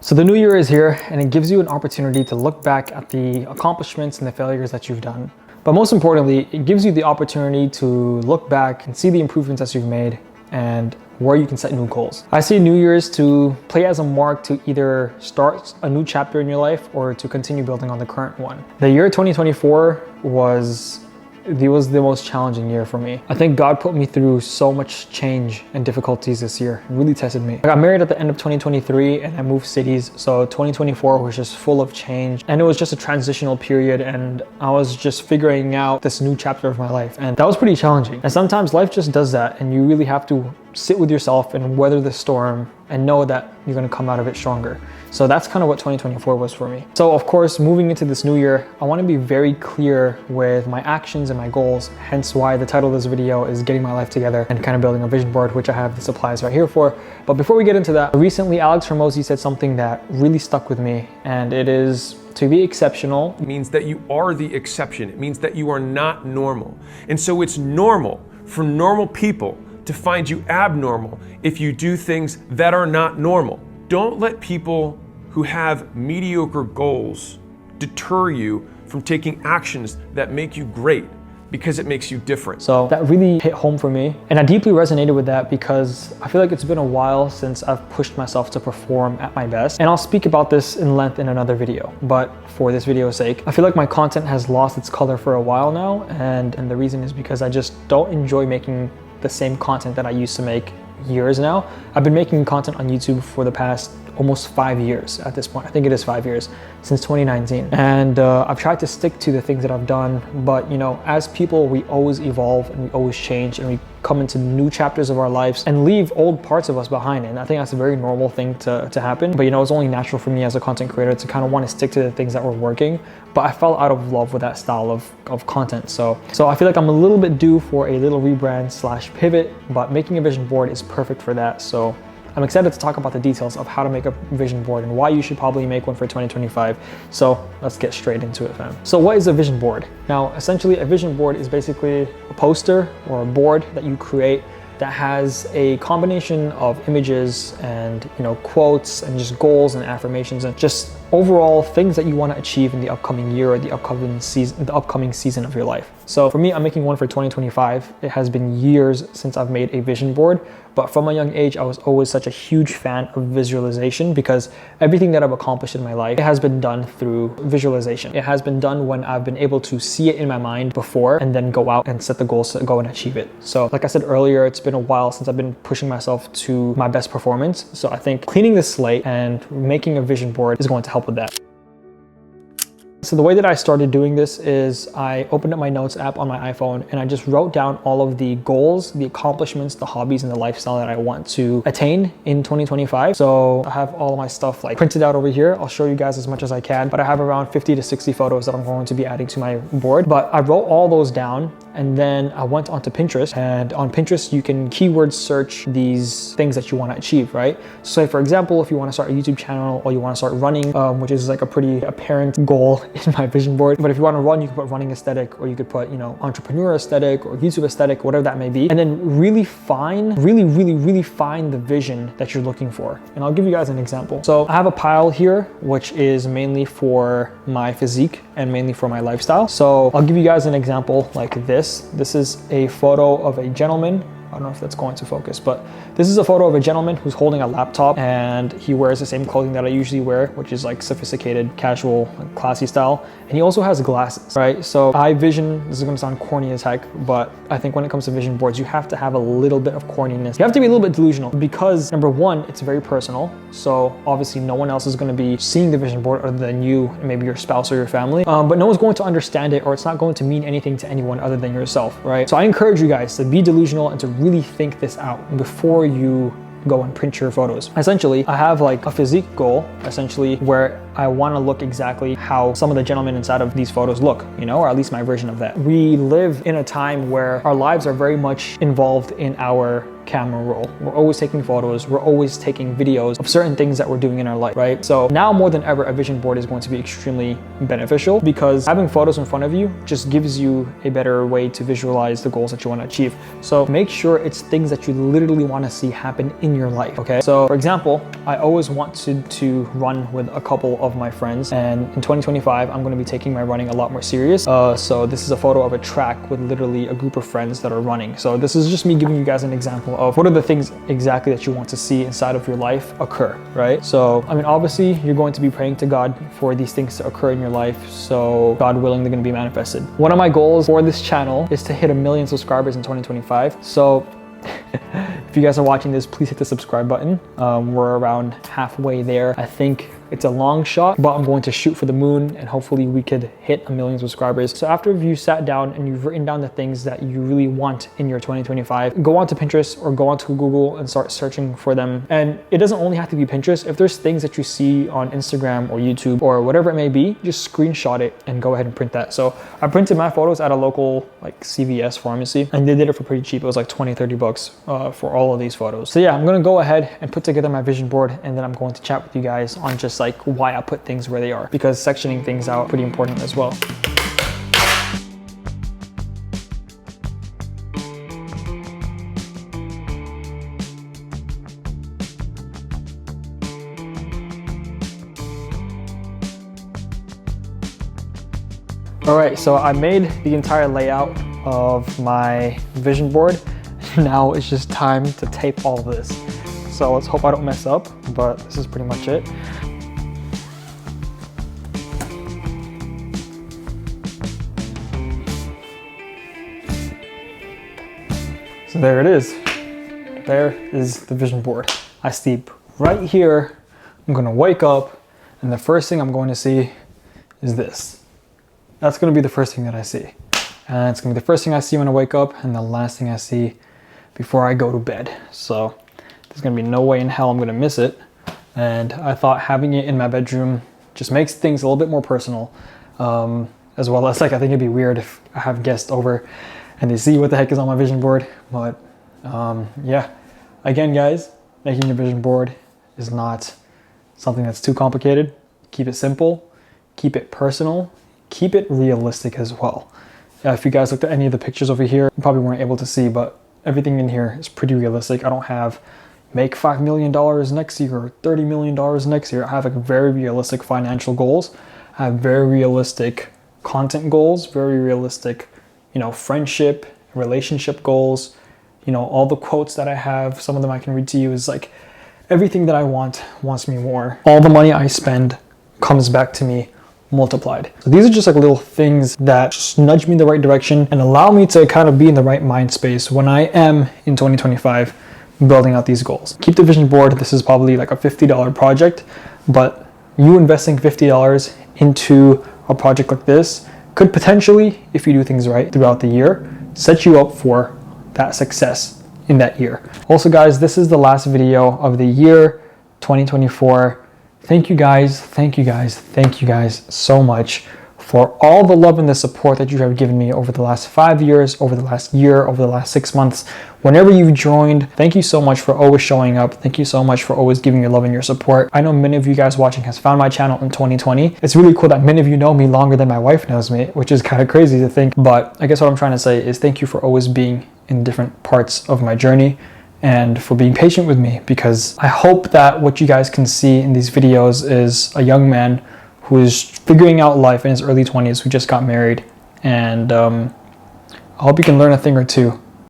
So the new year is here, and it gives you an opportunity to look back at the accomplishments and the failures that you've done. But most importantly, it gives you the opportunity to look back and see the improvements that you've made and where you can set new goals. I see New Year's to play as a mark to either start a new chapter in your life or to continue building on the current one. The year 2024 was the most challenging year for me. I think God put me through so much change and difficulties this year. It really tested me. I got married at the end of 2023 and I moved cities. So 2024 was just full of change, and it was just a transitional period, and I was just figuring out this new chapter of my life, and that was pretty challenging. And sometimes life just does that, and you really have to sit with yourself and weather the storm and know that you're going to come out of it stronger. So that's kind of what 2024 was for me. So of course, moving into this new year, I want to be very clear with my actions and my goals, hence why the title of this video is Getting My Life Together and kind of building a vision board, which I have the supplies right here for. But before we get into that, recently Alex Hormozi said something that really stuck with me, and it is to be exceptional. It means that you are the exception. It means that you are not normal. And so it's normal for normal people to find you abnormal if you do things that are not normal. Don't let people who have mediocre goals deter you from taking actions that make you great, because it makes you different. So that really hit home for me, and I deeply resonated with that because I feel like it's been a while since I've pushed myself to perform at my best. And I'll speak about this in length in another video, but for this video's sake, I feel like my content has lost its color for a while now, and the reason is because I just don't enjoy making the same content that I used to make years now. I've been making content on YouTube for the past almost 5 years at this point. I think it is 5 years, since 2019. And I've tried to stick to the things that I've done, but you know, as people, we always evolve and we always change, and we come into new chapters of our lives and leave old parts of us behind. And I think that's a very normal thing to happen. But you know, it's only natural for me as a content creator to kind of want to stick to the things that were working. But I fell out of love with that style of content. So I feel like I'm a little bit due for a little rebrand / pivot, but making a vision board is perfect for that. So I'm excited to talk about the details of how to make a vision board and why you should probably make one for 2025. So let's get straight into it, fam. So what is a vision board? Now, essentially a vision board is basically a poster or a board that you create that has a combination of images and, you know, quotes and just goals and affirmations and just overall things that you want to achieve in the upcoming year or the upcoming season of your life. So for me, I'm making one for 2025. It has been years since I've made a vision board, but from a young age, I was always such a huge fan of visualization because everything that I've accomplished in my life, it has been done through visualization. It has been done when I've been able to see it in my mind before and then go out and set the goals to go and achieve it. So like I said earlier, it's been a while since I've been pushing myself to my best performance. So I think cleaning the slate and making a vision board is going to help with that. So the way that I started doing this is I opened up my notes app on my iPhone and I just wrote down all of the goals, the accomplishments, the hobbies, and the lifestyle that I want to attain in 2025. So I have all of my stuff like printed out over here. I'll show you guys as much as I can, but I have around 50 to 60 photos that I'm going to be adding to my board. But I wrote all those down, and then I went onto Pinterest, and on Pinterest, you can keyword search these things that you want to achieve, right? So for example, if you want to start a YouTube channel or you want to start running, which is like a pretty apparent goal in my vision board. But if you want to run, you can put running aesthetic, or you could put, you know, entrepreneur aesthetic or YouTube aesthetic, whatever that may be. And then really find the vision that you're looking for. And I'll give you guys an example. So I have a pile here, which is mainly for my physique and mainly for my lifestyle. So I'll give you guys an example like this. This is a photo of a gentleman. I don't know if that's going to focus, but this is a photo of a gentleman who's holding a laptop, and he wears the same clothing that I usually wear, which is like sophisticated, casual, classy style. And he also has glasses, right? So this is gonna sound corny as heck, but I think when it comes to vision boards, you have to have a little bit of corniness. You have to be a little bit delusional because number one, it's very personal. So obviously no one else is gonna be seeing the vision board other than you and maybe your spouse or your family. But no one's going to understand it, or it's not going to mean anything to anyone other than yourself, right? So I encourage you guys to be delusional and to really think this out before you go and print your photos. Essentially, I have like a physique goal, essentially, where I want to look exactly how some of the gentlemen inside of these photos look, you know, or at least my version of that. We live in a time where our lives are very much involved in our camera roll. We're always taking photos. We're always taking videos of certain things that we're doing in our life, right? So now more than ever, a vision board is going to be extremely beneficial because having photos in front of you just gives you a better way to visualize the goals that you want to achieve. So make sure it's things that you literally want to see happen in your life, okay? So for example, I always wanted to run with a couple of my friends, and in 2025, I'm going to be taking my running a lot more serious. So this is a photo of a track with literally a group of friends that are running. So this is just me giving you guys an example of what are the things exactly that you want to see inside of your life occur, right? So, I mean, obviously you're going to be praying to God for these things to occur in your life. So God willing, they're going to be manifested. One of my goals for this channel is to hit 1 million subscribers in 2025. So if you guys are watching this, please hit the subscribe button. We're around halfway there. I think it's a long shot, but I'm going to shoot for the moon and hopefully we could hit 1 million subscribers. So after you sat down and you've written down the things that you really want in your 2025, go onto Pinterest or go onto Google and start searching for them. And it doesn't only have to be Pinterest. If there's things that you see on Instagram or YouTube or whatever it may be, just screenshot it and go ahead and print that. So I printed my photos at a local like CVS pharmacy and they did it for pretty cheap. It was like 20-30 bucks for all of these photos. So yeah, I'm gonna go ahead and put together my vision board and then I'm going to chat with you guys on just like why I put things where they are, because sectioning things out pretty important as well. All right, so I made the entire layout of my vision board. Now it's just time to tape all of this. So let's hope I don't mess up, but this is pretty much it. So there it is. There is the vision board. I sleep right here. I'm gonna wake up and the first thing I'm going to see is this. That's gonna be the first thing that I see. And it's gonna be the first thing I see when I wake up and the last thing I see before I go to bed. So there's gonna be no way in hell I'm gonna miss it. And I thought having it in my bedroom just makes things a little bit more personal. As well as like, I think it'd be weird if I have guests over and they see what the heck is on my vision board. But yeah, again guys, making your vision board is not something that's too complicated. Keep it simple, keep it personal, keep it realistic as well. If you guys looked at any of the pictures over here, you probably weren't able to see, but everything in here is pretty realistic. I don't have make $5 million next year or $30 million next year. I have like very realistic financial goals. I have very realistic content goals, very realistic, you know, friendship, relationship goals. You know, all the quotes that I have, some of them I can read to you, is like everything that I want wants me more. All the money I spend comes back to me multiplied. So these are just like little things that just nudge me in the right direction and allow me to kind of be in the right mind space when I am in 2025 building out these goals. Keep the vision board. This is probably like a $50 project, but you investing $50 into a project like this could potentially, if you do things right throughout the year, set you up for that success in that year. Also guys, this is the last video of the year 2024. Thank you guys so much for all the love and the support that you have given me over the last 5 years, over the last year, over the last 6 months. Whenever you've joined, thank you so much for always showing up. Thank you so much for always giving your love and your support. I know many of you guys watching has found my channel in 2020. It's really cool that many of you know me longer than my wife knows me, which is kind of crazy to think. But I guess what I'm trying to say is thank you for always being in different parts of my journey and for being patient with me, because I hope that what you guys can see in these videos is a young man who is figuring out life in his early 20s, who just got married. And I hope you can learn a thing or two